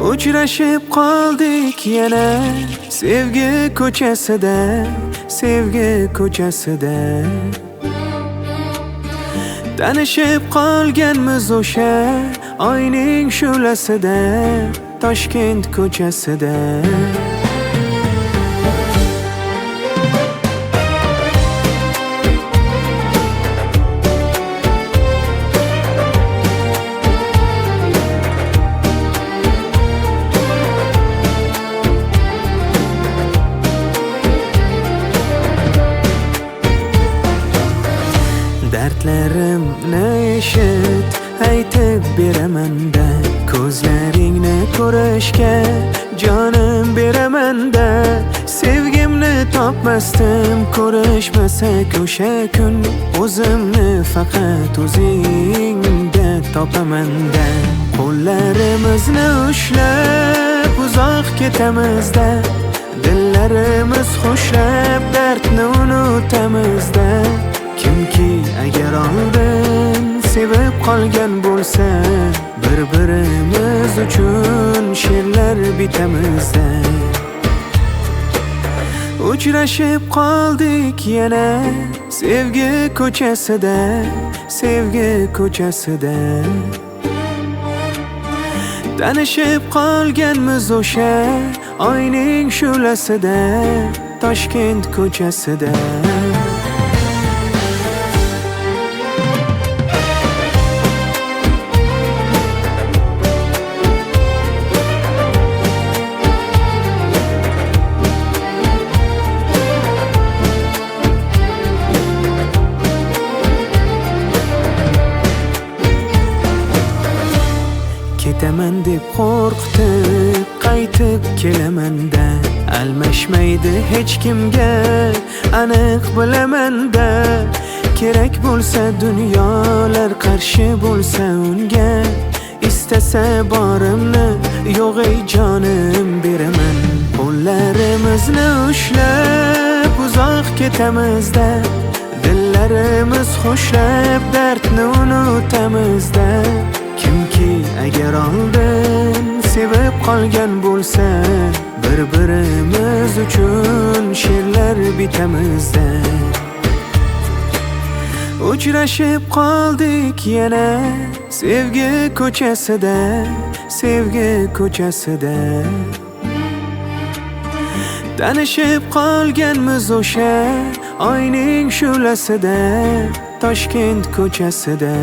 Uchrashib qoldik yana sevgi ko'chasida, sevgi ko'chasida. Tanishib qolganmiz o'sha oyning shulasida, Toshkent ko'chasida. Dardlarimni eshit, aytib beraman-da, ko'zlaringni ko'rishga jonim beraman-da. Sevgimni topmasdim, ko'rishmasak o'sha kun, o'zimni faqat o'zingda topaman-da. Qo'llarimizni ushlab uzoq ketamiz-da, dillarimiz xushlab dardni unutamiz-da. Kimki agar oldin sevib qolgan bo'lsa, bir-birimiz uchun she'rlar bitamiz-da. Uchrashib qoldik yana sevgi ko'chasida, sevgi ko'chasida. Tanishib qolganmiz o'sha oyning shulasida, Toshkent ko'chasida. Ketaman deb qo'rqitib, qaytib kelaman-da. Almashmaydi hech kimga, aniq bilaman-da. Kerak bo'lsa dunyolar qarshi bo'lsa unga, istasa borimni yo'q ey jonim beraman. Qo'llarimizni ushlab uzoq ketamiz-da, dillarimiz xushlab dardni unutamiz-da. Kimki agar oldin sevib qolgan bo'lsa, bir-birimiz uchun she'rlar bitamiz-da. Uchrashib qoldik yana sevgi ko'chasida, sevgi ko'chasida. Tanishib qolganmiz o'sha oyning shulasida, Toshkent ko'chasida.